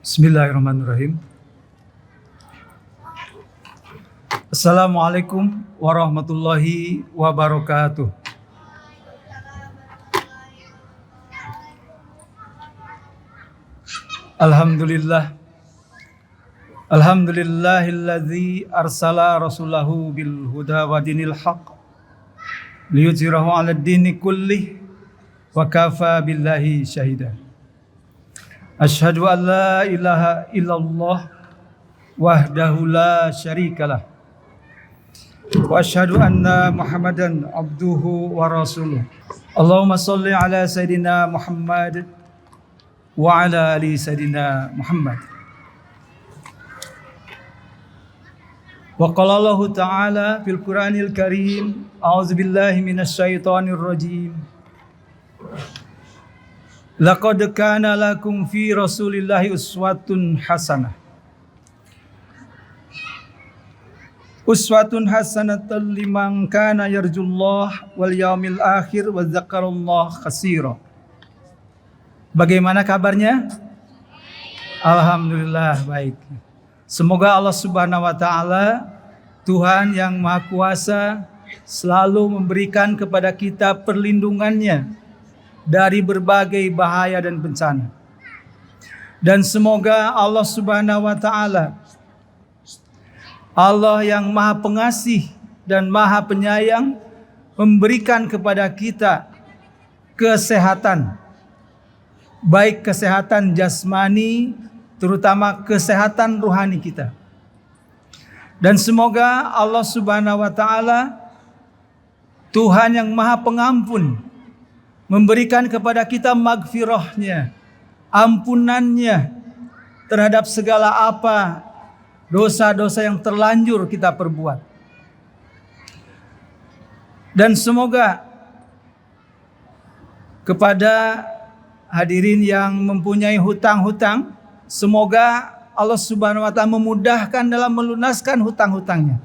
Bismillahirrahmanirrahim. Assalamualaikum warahmatullahi wabarakatuh. Alhamdulillah. Alhamdulillahilladzi arsala rasulahu bil huda wa dinil haq liyuzhirahu 'alad dini kullih wa kafa billahi syahida. Asyhadu an la ilaha illallah wahdahu la syarikalah wa asyhadu anna Muhammadan abduhu wa rasuluh. Allahumma shalli ala sayidina Muhammad wa ala ali sayidina Muhammad. Wa qala Allah ta'ala fil Qur'anil Karim, a'udzu billahi minasy syaithanir rajim. Laqad kana lakum fi Rasulillahi uswatun hasanah. Uswatun hasanatan liman kana yarjullah wal yaumil akhir wa dzakarallaha katsira. Bagaimana kabarnya? Alhamdulillah baik. Semoga Allah Subhanahu wa taala, Tuhan yang Maha Kuasa, selalu memberikan kepada kita perlindungannya dari berbagai bahaya dan bencana. Dan semoga Allah Subhanahu wa taala, Allah yang Maha Pengasih dan Maha Penyayang, memberikan kepada kita kesehatan, baik kesehatan jasmani, terutama kesehatan rohani kita. Dan semoga Allah Subhanahu wa taala, Tuhan yang Maha Pengampun, memberikan kepada kita magfirahnya, ampunannya terhadap segala apa dosa-dosa yang terlanjur kita perbuat. Dan semoga kepada hadirin yang mempunyai hutang-hutang, semoga Allah Subhanahu wa taala memudahkan dalam melunaskan hutang-hutangnya.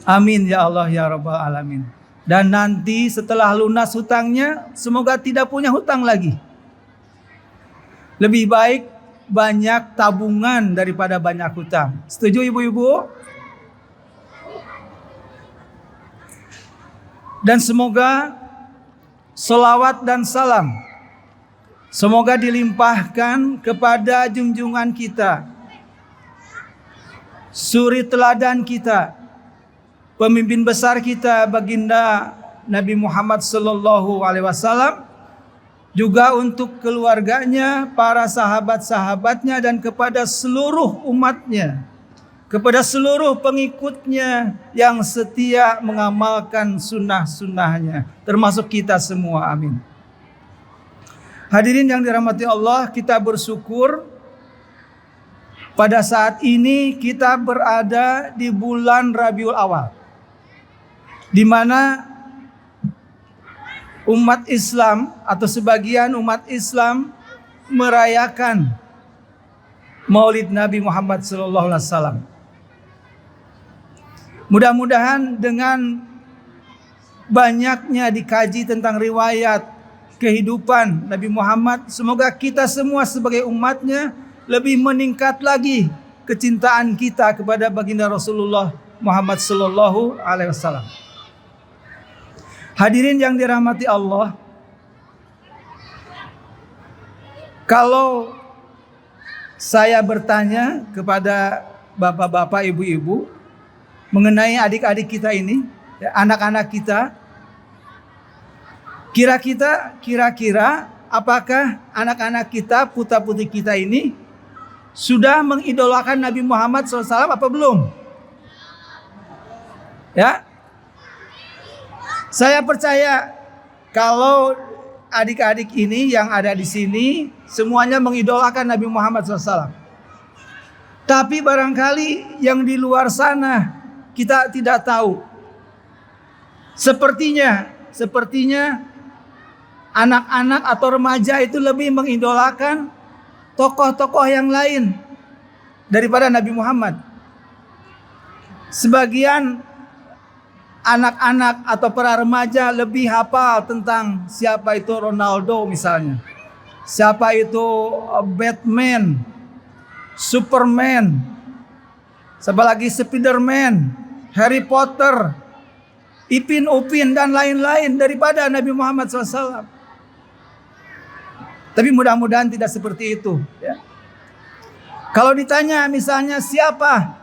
Amin ya Allah ya Rabbal alamin. Dan nanti setelah lunas hutangnya, semoga tidak punya hutang lagi. Lebih baik banyak tabungan daripada banyak hutang. Setuju ibu-ibu? Dan semoga selawat dan salam semoga dilimpahkan kepada junjungan kita, suri teladan kita, pemimpin besar kita, baginda Nabi Muhammad sallallahu alaihi wasallam, juga untuk keluarganya, para sahabat-sahabatnya, dan kepada seluruh umatnya, kepada seluruh pengikutnya yang setia mengamalkan sunnah-sunnahnya, termasuk kita semua. Amin. Hadirin yang dirahmati Allah, kita bersyukur pada saat ini kita berada di bulan Rabiul Awal, di mana umat Islam atau sebagian umat Islam merayakan Maulid Nabi Muhammad SAW. Mudah-mudahan dengan banyaknya dikaji tentang riwayat kehidupan Nabi Muhammad, semoga kita semua sebagai umatnya lebih meningkat lagi kecintaan kita kepada baginda Rasulullah Muhammad sallallahu alaihi wasallam. Hadirin yang dirahmati Allah, kalau saya bertanya kepada bapak-bapak, ibu-ibu mengenai adik-adik kita ini, anak-anak kita, kira-kira apakah anak-anak kita, putra-putri kita ini sudah mengidolakan Nabi Muhammad SAW apa belum? Ya, saya percaya kalau adik-adik ini yang ada di sini semuanya mengidolakan Nabi Muhammad SAW. Tapi barangkali yang di luar sana kita tidak tahu. Sepertinya anak-anak atau remaja itu lebih mengidolakan tokoh-tokoh yang lain daripada Nabi Muhammad. Sebagian anak-anak atau para remaja lebih hafal tentang siapa itu Ronaldo misalnya, siapa itu Batman, Superman, siapa lagi, Spiderman, Harry Potter, Ipin Upin dan lain-lain daripada Nabi Muhammad SAW. Tapi mudah-mudahan tidak seperti itu, ya. Kalau ditanya misalnya siapa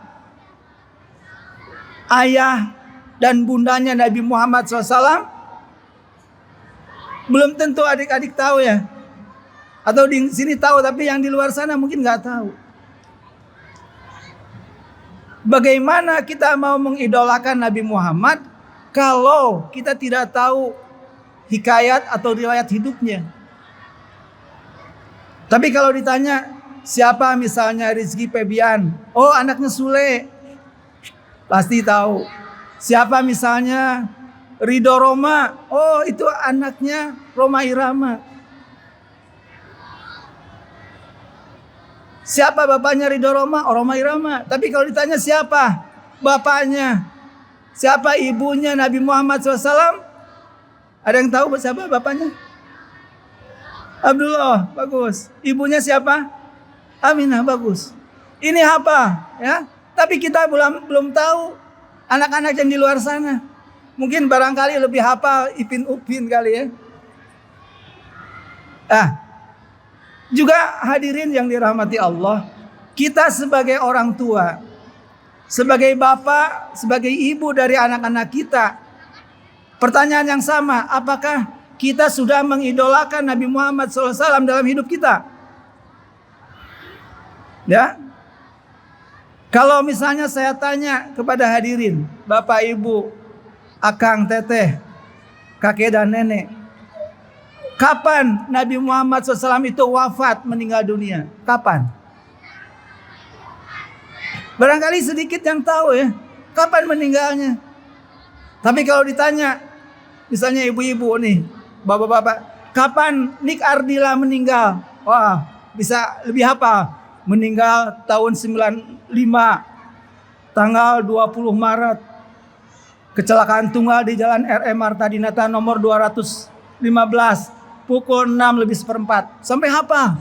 ayah dan bundanya Nabi Muhammad SAW, belum tentu adik-adik tahu ya. Atau di sini tahu tapi yang di luar sana mungkin nggak tahu. Bagaimana kita mau mengidolakan Nabi Muhammad kalau kita tidak tahu hikayat atau riwayat hidupnya? Tapi kalau ditanya siapa misalnya Rizky Febian, oh anaknya Sule, pasti tahu. Siapa misalnya Ridho Roma, oh itu anaknya Roma Irama. Siapa bapaknya Ridho Roma? Oh, Roma Irama. Tapi kalau ditanya siapa bapaknya, siapa ibunya Nabi Muhammad SAW, ada yang tahu siapa bapaknya? Abdullah, bagus. Ibunya siapa? Aminah, bagus. Ini apa? Ya, tapi kita belum tahu anak-anak yang di luar sana. Mungkin barangkali lebih hafal Ipin Upin kali ya. Juga hadirin yang dirahmati Allah, kita sebagai orang tua, sebagai bapak, sebagai ibu dari anak-anak kita, pertanyaan yang sama, apakah kita sudah mengidolakan Nabi Muhammad SAW dalam hidup kita? Ya, kalau misalnya saya tanya kepada hadirin, bapak, ibu, akang, teteh, kakek dan nenek, kapan Nabi Muhammad SAW itu wafat, meninggal dunia? Kapan? Barangkali sedikit yang tahu ya, kapan meninggalnya. Tapi kalau ditanya, misalnya ibu-ibu nih, bapak-bapak, kapan Nik Ardila meninggal? Wah, bisa lebih hafal. Meninggal tahun 95, tanggal 20 Maret. Kecelakaan tunggal di Jalan RM Marta Dinata nomor 215, pukul 6:04. Sampai hafal.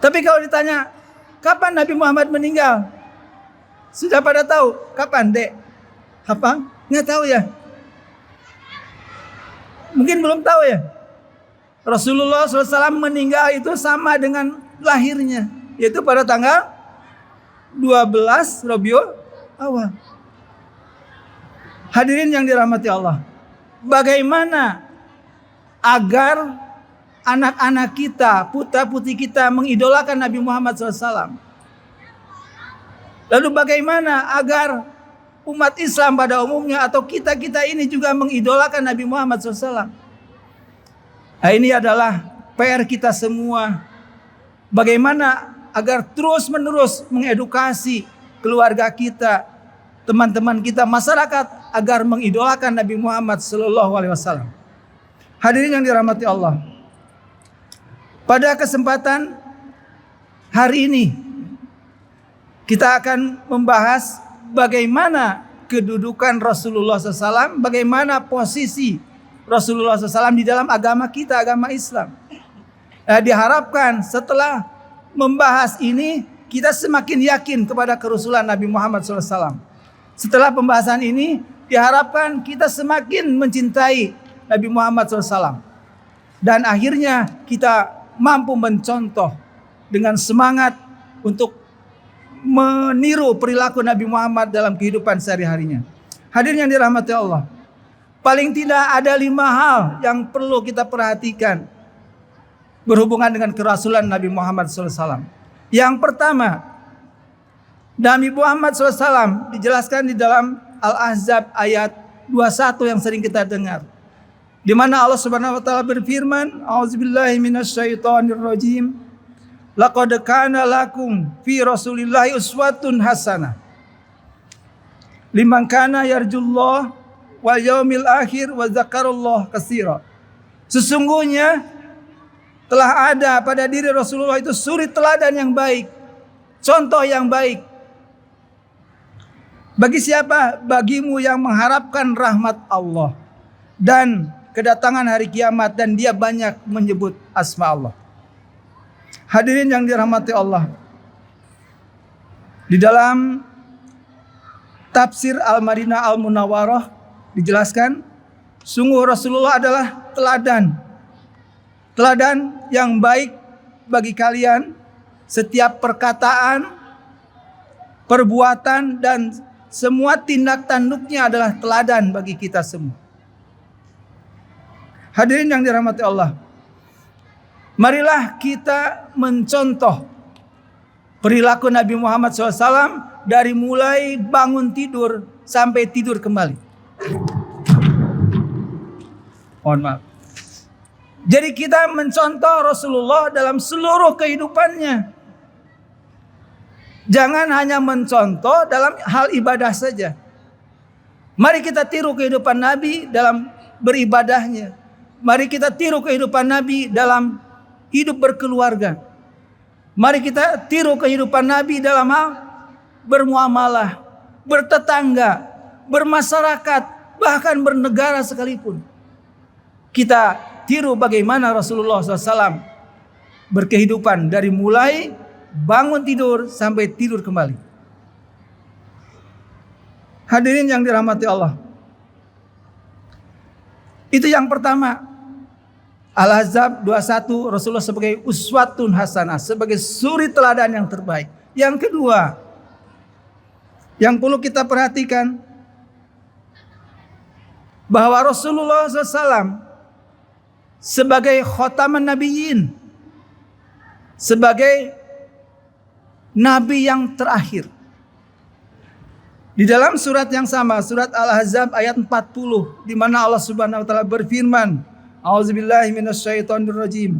Tapi kalau ditanya, kapan Nabi Muhammad meninggal? Sudah pada tahu? Kapan, Dek? Hafal? Nggak tahu ya? Mungkin belum tahu ya? Rasulullah SAW meninggal itu sama dengan lahirnya, yaitu pada tanggal 12 Rabiul Awal. Hadirin yang dirahmati Allah, bagaimana agar anak-anak kita, putra-putri kita mengidolakan Nabi Muhammad SAW? Lalu bagaimana agar umat Islam pada umumnya atau kita-kita ini juga mengidolakan Nabi Muhammad SAW? Nah, ini adalah PR kita semua. Bagaimana agar terus-menerus mengedukasi keluarga kita, teman-teman kita, masyarakat agar mengidolakan Nabi Muhammad SAW. Hadirin yang dirahmati Allah, pada kesempatan hari ini kita akan membahas bagaimana kedudukan Rasulullah SAW, bagaimana posisi Rasulullah SAW di dalam agama kita, agama Islam. Diharapkan setelah membahas ini kita semakin yakin kepada kerasulan Nabi Muhammad SAW. Setelah pembahasan ini diharapkan kita semakin mencintai Nabi Muhammad SAW. Dan akhirnya kita mampu mencontoh dengan semangat untuk meniru perilaku Nabi Muhammad dalam kehidupan sehari-harinya. Hadirin yang dirahmati Allah, paling tidak ada 5 hal yang perlu kita perhatikan berhubungan dengan kerasulan Nabi Muhammad SAW. Yang pertama, Nabi Muhammad SAW dijelaskan di dalam Al-Ahzab ayat 21 yang sering kita dengar, di mana Allah Subhanahu wa taala berfirman, "A'udzubillahi minasyaitonirrajim. Laqad kana lakum fi Rasulillahi uswatun hasanah liman kana yarjullah wal yaumil akhir wa dzakarallah katsira." Sesungguhnya telah ada pada diri Rasulullah itu suri teladan yang baik, contoh yang baik. Bagi siapa? Bagimu yang mengharapkan rahmat Allah dan kedatangan hari kiamat, dan dia banyak menyebut asma Allah. Hadirin yang dirahmati Allah, Di dalam tafsir Al-Madinah Al-Munawwarah dijelaskan, sungguh Rasulullah adalah teladan yang baik bagi kalian. Setiap perkataan, perbuatan, dan semua tindak tanduknya adalah teladan bagi kita semua. Hadirin yang dirahmati Allah, marilah kita mencontoh perilaku Nabi Muhammad SAW dari mulai bangun tidur sampai tidur kembali. Mohon maaf. Jadi kita mencontoh Rasulullah dalam seluruh kehidupannya. Jangan hanya mencontoh dalam hal ibadah saja. Mari kita tiru kehidupan Nabi dalam beribadahnya. Mari kita tiru kehidupan Nabi dalam hidup berkeluarga. Mari kita tiru kehidupan Nabi dalam hal bermuamalah, bertetangga, bermasyarakat, bahkan bernegara sekalipun. Kita tiru bagaimana Rasulullah SAW berkehidupan dari mulai bangun tidur sampai tidur kembali. Hadirin yang dirahmati Allah, itu yang pertama. Al-Ahzab 21, Rasulullah sebagai uswatun hasanah, sebagai suri teladan yang terbaik. Yang kedua, yang perlu kita perhatikan, bahwa Rasulullah SAW sebagai khataman nabiyyin, sebagai nabi yang terakhir. Di dalam surat yang sama, surat Al-Ahzab ayat 40, di mana Allah Subhanahu wa taala berfirman, A'udzubillahi minasyaitonirrajim.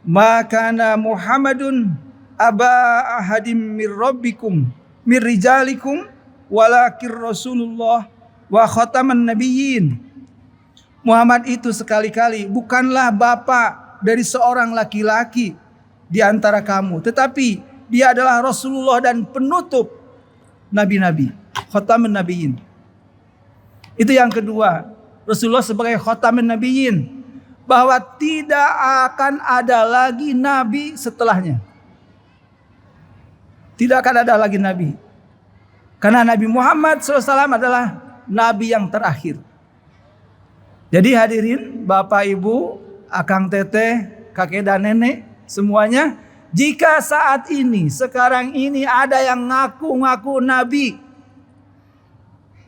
Ma kana Muhammadun aba ahadim mir rabbikum mir rijalikum walakin Rasulullah wa khataman nabiyyin. Muhammad itu sekali-kali bukanlah bapak dari seorang laki-laki di antara kamu, tetapi dia adalah Rasulullah dan penutup nabi-nabi, khataman nabiyyin. Itu yang kedua, Rasulullah sebagai khataman nabiyyin, bahwa tidak akan ada lagi nabi setelahnya. Tidak akan ada lagi nabi. Karena Nabi Muhammad SAW adalah nabi yang terakhir. Jadi hadirin, Bapak Ibu, Akang Teteh, kakek dan nenek, semuanya, jika saat ini, sekarang ini ada yang ngaku-ngaku nabi,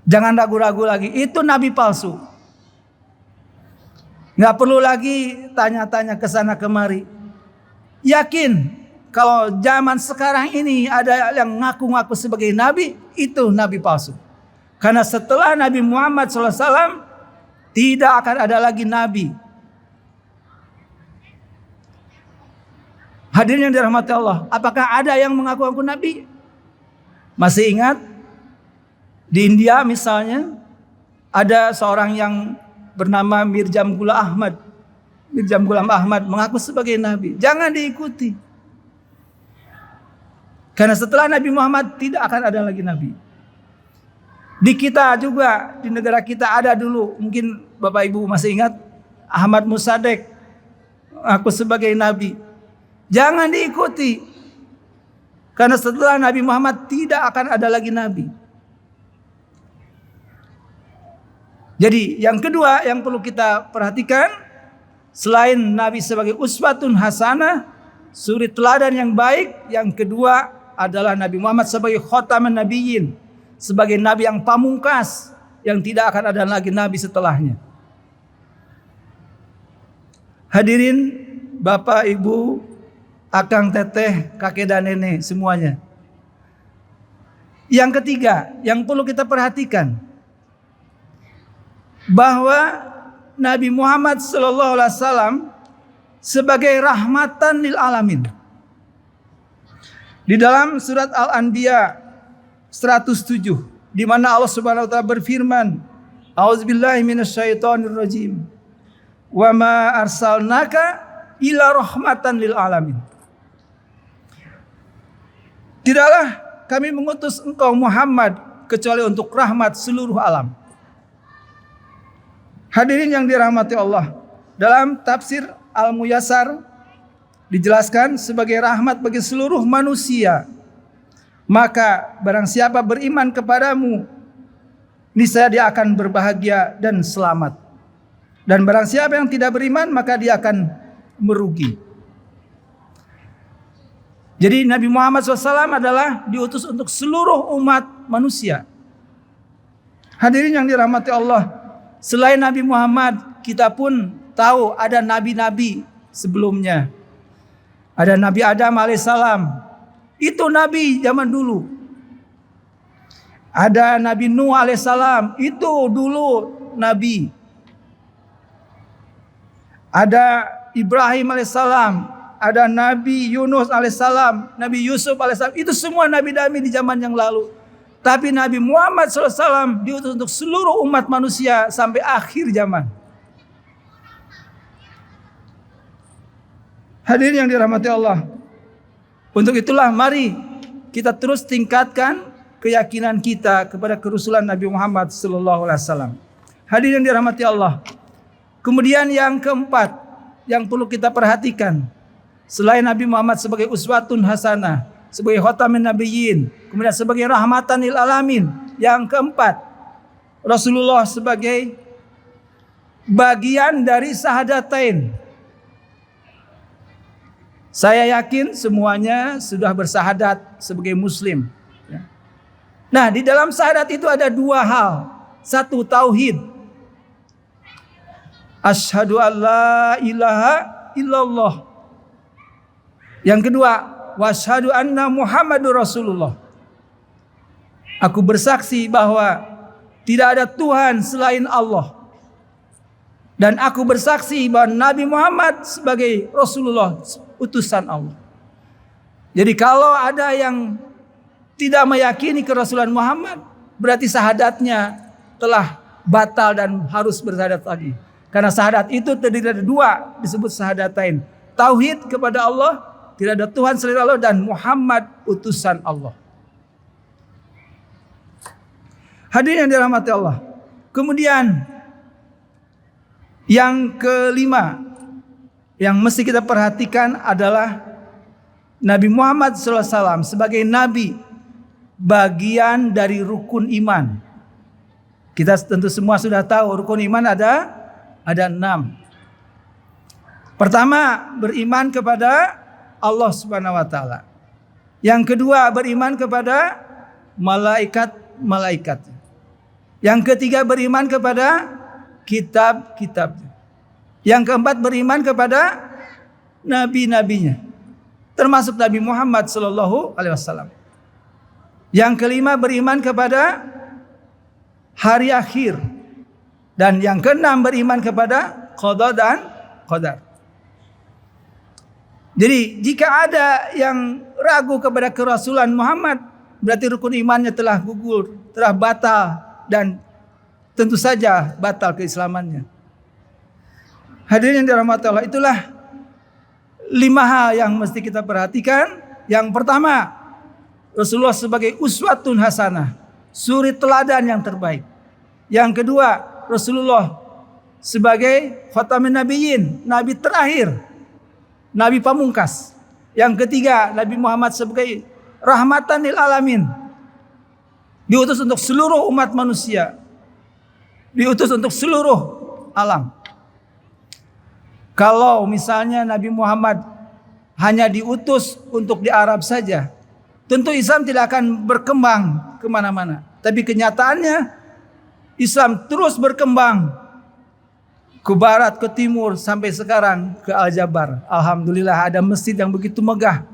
jangan ragu-ragu lagi, itu nabi palsu. Nggak perlu lagi tanya-tanya ke sana kemari. Yakin kalau zaman sekarang ini ada yang ngaku-ngaku sebagai nabi, itu nabi palsu. Karena setelah Nabi Muhammad SAW tidak akan ada lagi nabi. Hadirin yang dirahmati Allah, apakah ada yang mengaku-ngaku nabi? Masih ingat di India misalnya ada seorang yang bernama Mirjam Ghulam Ahmad. Mirjam Ghulam Ahmad mengaku sebagai nabi. Jangan diikuti. Karena setelah Nabi Muhammad tidak akan ada lagi nabi. Di kita juga, di negara kita ada dulu, mungkin Bapak Ibu masih ingat, Ahmad Musadek mengaku sebagai nabi. Jangan diikuti. Karena setelah Nabi Muhammad tidak akan ada lagi nabi. Jadi yang kedua yang perlu kita perhatikan, selain Nabi sebagai uswatun hasanah, suri teladan yang baik, yang kedua adalah Nabi Muhammad sebagai khataman nabiyyin, sebagai nabi yang pamungkas, yang tidak akan ada lagi nabi setelahnya. Hadirin Bapak Ibu, Akang Teteh, kakek dan nenek semuanya. Yang ketiga yang perlu kita perhatikan, bahwa Nabi Muhammad SAW sebagai rahmatan lil alamin. Di dalam surat Al-Anbiya 107, di mana Allah Subhanahu wa taala berfirman, A'udzubillahi minasyaitonirrajim. Wa ma arsalnaka illa rahmatan lil alamin. Tidaklah kami mengutus engkau Muhammad kecuali untuk rahmat seluruh alam. Hadirin yang dirahmati Allah, dalam tafsir Al-Muyassar dijelaskan sebagai rahmat bagi seluruh manusia. Maka barang siapa beriman kepadamu, niscaya dia akan berbahagia dan selamat. Dan barang siapa yang tidak beriman, maka dia akan merugi. Jadi Nabi Muhammad SAW adalah diutus untuk seluruh umat manusia. Hadirin yang dirahmati Allah, selain Nabi Muhammad, kita pun tahu ada nabi-nabi sebelumnya. Ada Nabi Adam alaihissalam. Itu nabi zaman dulu. Ada Nabi Nuh alaihissalam. Itu dulu nabi. Ada Ibrahim alaihissalam. Ada Nabi Yunus alaihissalam. Nabi Yusuf alaihissalam. Itu semua nabi-nabi di zaman yang lalu. Tapi Nabi Muhammad SAW diutus untuk seluruh umat manusia sampai akhir zaman. Hadirin yang dirahmati Allah. Untuk itulah mari kita terus tingkatkan keyakinan kita kepada kerasulan Nabi Muhammad SAW. Hadirin yang dirahmati Allah. Kemudian yang keempat yang perlu kita perhatikan, selain Nabi Muhammad sebagai uswatun hasanah, sebagai khatamin nabiyyin, kemudian sebagai rahmatan lil alamin, yang keempat Rasulullah sebagai bagian dari sahadatain. Saya yakin semuanya sudah bersahadat sebagai muslim. Nah, di dalam syahadat itu ada dua hal. Satu, tauhid. Asyhadu an la ilaha illallah. Yang kedua, wasyhadu anna Muhammadur Rasulullah. Aku bersaksi bahwa tidak ada Tuhan selain Allah. Dan aku bersaksi bahwa Nabi Muhammad sebagai Rasulullah, utusan Allah. Jadi kalau ada yang tidak meyakini kerasulan Muhammad, berarti syahadatnya telah batal dan harus bersyahadat lagi. Karena syahadat itu terdiri dari dua, disebut syahadatain. Tauhid kepada Allah, tidak ada Tuhan selain Allah, dan Muhammad utusan Allah. Hadirin yang dirahmati Allah. Kemudian yang kelima yang mesti kita perhatikan adalah Nabi Muhammad SAW sebagai Nabi, bagian dari rukun iman. Kita tentu semua sudah tahu rukun iman ada 6. Pertama, beriman kepada Allah Subhanahu wa taala. Yang kedua, beriman kepada malaikat-malaikat. Yang ketiga, beriman kepada kitab-kitab. Yang keempat, beriman kepada nabi-nabinya, termasuk Nabi Muhammad SAW. Yang kelima, beriman kepada hari akhir. Dan yang keenam, beriman kepada qada dan qadar. Jadi jika ada yang ragu kepada kerasulan Muhammad, berarti rukun imannya telah gugur, telah batal, dan tentu saja batal keislamannya. Hadirin yang dirahmati Allah, itulah 5 hal yang mesti kita perhatikan. Yang pertama, Rasulullah sebagai uswatun hasanah, suri teladan yang terbaik. Yang kedua, Rasulullah sebagai khatamin nabiyyin, nabi terakhir, nabi pamungkas. Yang ketiga, Nabi Muhammad sebagai rahmatan lil alamin, diutus untuk seluruh umat manusia, diutus untuk seluruh alam. Kalau misalnya Nabi Muhammad hanya diutus untuk di Arab saja, tentu Islam tidak akan berkembang kemana-mana. Tapi kenyataannya Islam terus berkembang ke barat, ke timur, sampai sekarang ke Al-Jabar. Alhamdulillah ada masjid yang begitu megah.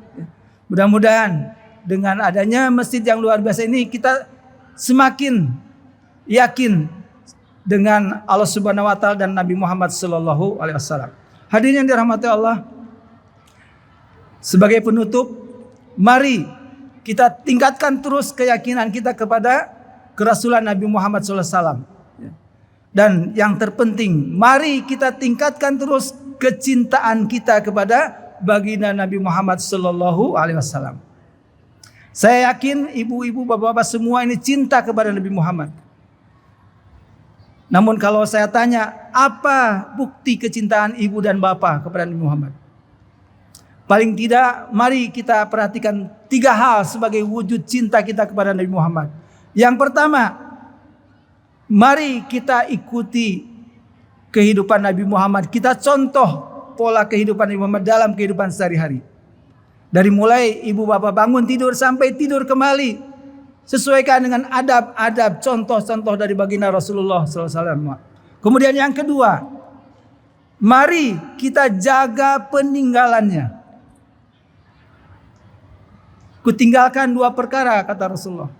Mudah-mudahan dengan adanya masjid yang luar biasa ini, kita semakin yakin dengan Allah Subhanahu wa taala dan Nabi Muhammad sallallahu alaihi wasallam. Hadirin yang dirahmati Allah, sebagai penutup, mari kita tingkatkan terus keyakinan kita kepada kerasulan Nabi Muhammad SAW. Dan yang terpenting, mari kita tingkatkan terus kecintaan kita kepada baginda Nabi Muhammad SAW. Saya yakin ibu-ibu, bapak-bapak semua ini cinta kepada Nabi Muhammad. Namun kalau saya tanya, apa bukti kecintaan ibu dan bapak kepada Nabi Muhammad? Paling tidak, mari kita perhatikan 3 hal sebagai wujud cinta kita kepada Nabi Muhammad. Yang pertama, mari kita ikuti kehidupan Nabi Muhammad. Kita contoh pola kehidupan Nabi Muhammad dalam kehidupan sehari-hari. Dari mulai ibu bapak bangun tidur sampai tidur kembali, sesuaikan dengan adab-adab, contoh-contoh dari baginda Rasulullah SAW. Kemudian yang kedua, mari kita jaga peninggalannya. Kutinggalkan 2 perkara, kata Rasulullah,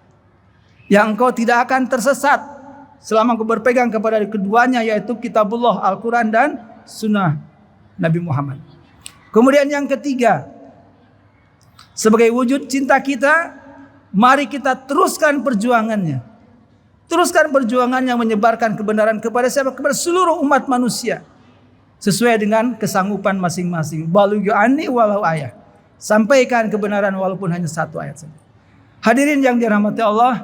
yang engkau tidak akan tersesat selama engkau berpegang kepada keduanya, yaitu kitabullah, Al-Quran dan sunnah Nabi Muhammad. Kemudian yang ketiga, sebagai wujud cinta kita, mari kita teruskan perjuangannya. Teruskan perjuangan yang menyebarkan kebenaran kepada siapa? Kepada seluruh umat manusia. Sesuai dengan kesanggupan masing-masing. Balighu anni walau ayah. Sampaikan kebenaran walaupun hanya 1 ayat saja. Hadirin yang dirahmati Allah,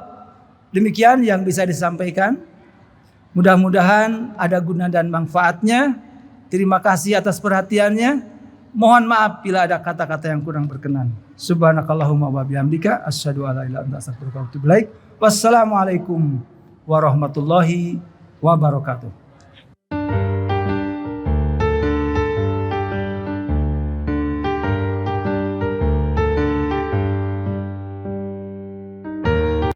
demikian yang bisa disampaikan. Mudah-mudahan ada guna dan manfaatnya. Terima kasih atas perhatiannya. Mohon maaf bila ada kata-kata yang kurang berkenan. Subhanakallahumma wa bihamdika asyhadu an la ilaha illa anta astaghfiruka wa atubu ilaik. Wassalamualaikum warahmatullahi wabarakatuh.